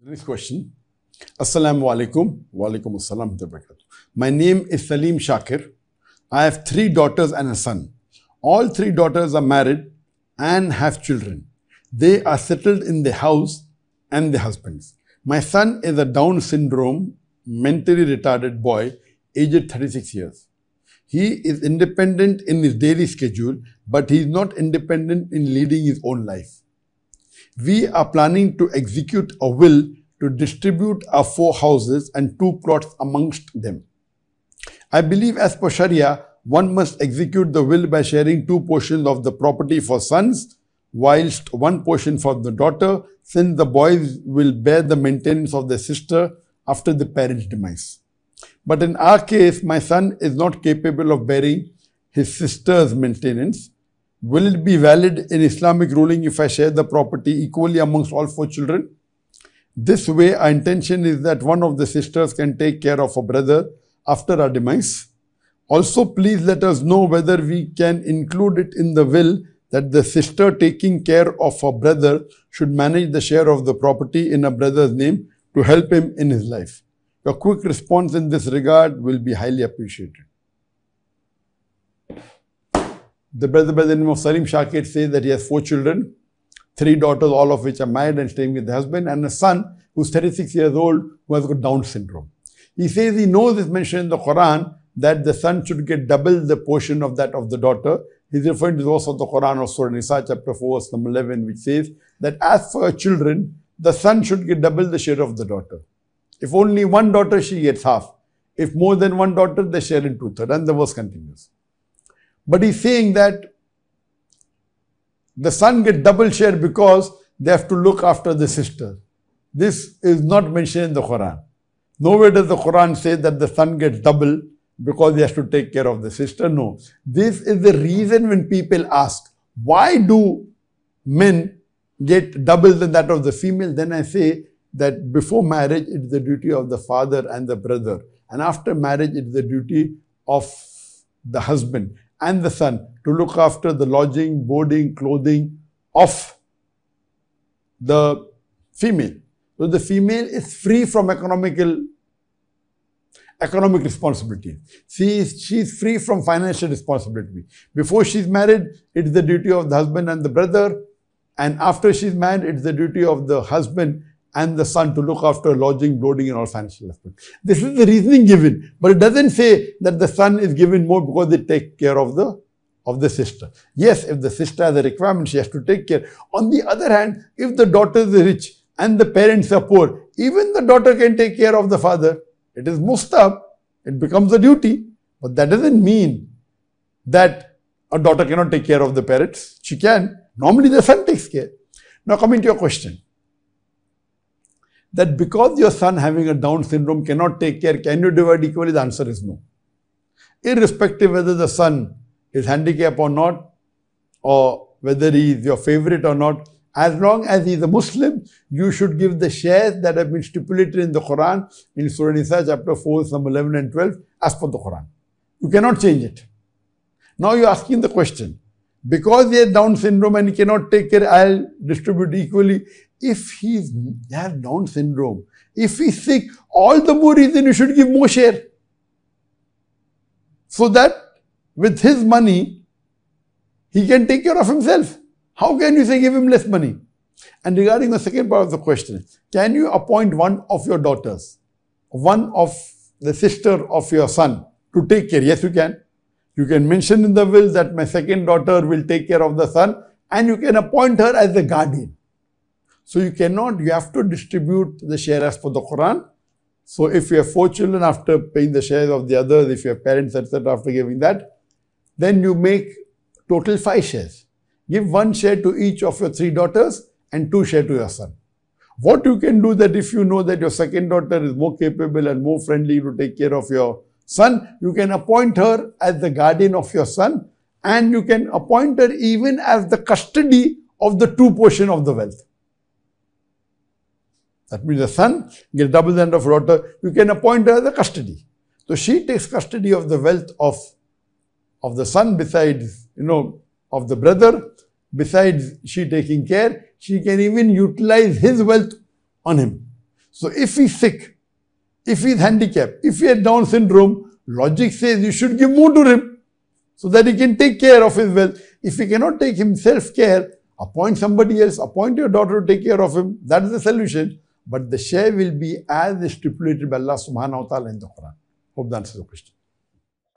Next question. Assalamu alaikum. Wa alaikum assalam. My name is Salim Shakir. I have 3 daughters and a son. All 3 daughters are married and have children. They are settled in the house and their husbands. My son is a Down syndrome, mentally retarded boy, aged 36 years. He is independent in his daily schedule, but he is not independent in leading his own life. We are planning to execute a will to distribute our 4 houses and 2 plots amongst them. I believe as per Sharia, one must execute the will by sharing 2 portions of the property for sons, whilst 1 portion for the daughter, since the boys will bear the maintenance of their sister after the parent's demise. But in our case, my son is not capable of bearing his sister's maintenance. Will it be valid in Islamic ruling if I share the property equally amongst all 4 children? This way, our intention is that one of the sisters can take care of her brother after our demise. Also, please let us know whether we can include it in the will that the sister taking care of her brother should manage the share of the property in her brother's name to help him in his life. Your quick response in this regard will be highly appreciated. The brother by the name of Salim Shakir says that he has 4 children, 3 daughters, all of which are married and staying with the husband, and a son who's 36 years old who has got Down syndrome. He says he knows it's mentioned in the Quran that the son should get double the portion of that of the daughter. He's referring to the verse of the Quran of Surah Nisa chapter 4 verse number 11, which says that as for children, the son should get double the share of the daughter. If only 1 daughter, she gets half. If more than 1 daughter, they share in 2/3, and the verse continues. But he's saying that the son gets double share because they have to look after the sister. This is not mentioned in the Quran. Nowhere does the Quran say that the son gets double because he has to take care of the sister. No. This is the reason when people ask, why do men get double than that of the female? Then I say that before marriage, it's the duty of the father and the brother. And after marriage, it's the duty of the husband and the son to look after the lodging, boarding, clothing of the female. So the female is free from economic responsibility. She's free from financial responsibility. Before she's married, it's the duty of the husband and the brother. And after she's married, it's the duty of the husband and the son to look after lodging, boarding, and all financial aspects. This is the reasoning given. But it doesn't say that the son is given more because they take care of the sister. Yes, if the sister has a requirement, she has to take care. On the other hand, if the daughter is rich and the parents are poor, even the daughter can take care of the father. It is mustahab. It becomes a duty. But that doesn't mean that a daughter cannot take care of the parents. She can. Normally the son takes care. Now coming to your question. That because your son having a Down syndrome cannot take care, can you divide equally? The answer is no. Irrespective whether the son is handicapped or not, or whether he is your favorite or not, as long as he is a Muslim, you should give the shares that have been stipulated in the Quran in Surah Nisa chapter 4, number 11 and 12 as per the Quran. You cannot change it. Now you are asking the question, because he has Down syndrome and he cannot take care, I'll distribute equally. If he has Down syndrome, if he's sick, all the more reason you should give more share. So that with his money, he can take care of himself. How can you say give him less money? And regarding the second part of the question, can you appoint one of your daughters, one of the sister of your son to take care? Yes, you can. You can mention in the will that my second daughter will take care of the son, and you can appoint her as the guardian. So you have to distribute the share as per the Quran. So if you have 4 children, after paying the shares of the others, if you have parents, etc., after giving that, then you make total 5 shares. Give 1 share to each of your 3 daughters and 2 share to your son. What you can do that if you know that your second daughter is more capable and more friendly to take care of your son, you can appoint her as the guardian of your son, and you can appoint her even as the custody of the 2 portion of the wealth. That means the son gets double the end of daughter. You can appoint her as a custody. So she takes custody of the wealth of the son besides, of the brother. Besides she taking care, she can even utilize his wealth on him. So if he's sick, if he's handicapped, if he has Down syndrome, logic says you should give more to him so that he can take care of his wealth. If he cannot take himself care, appoint somebody else, appoint your daughter to take care of him. That is the solution. But the share will be as stipulated by Allah subhanahu wa ta'ala in the Quran. Hope that answers the question.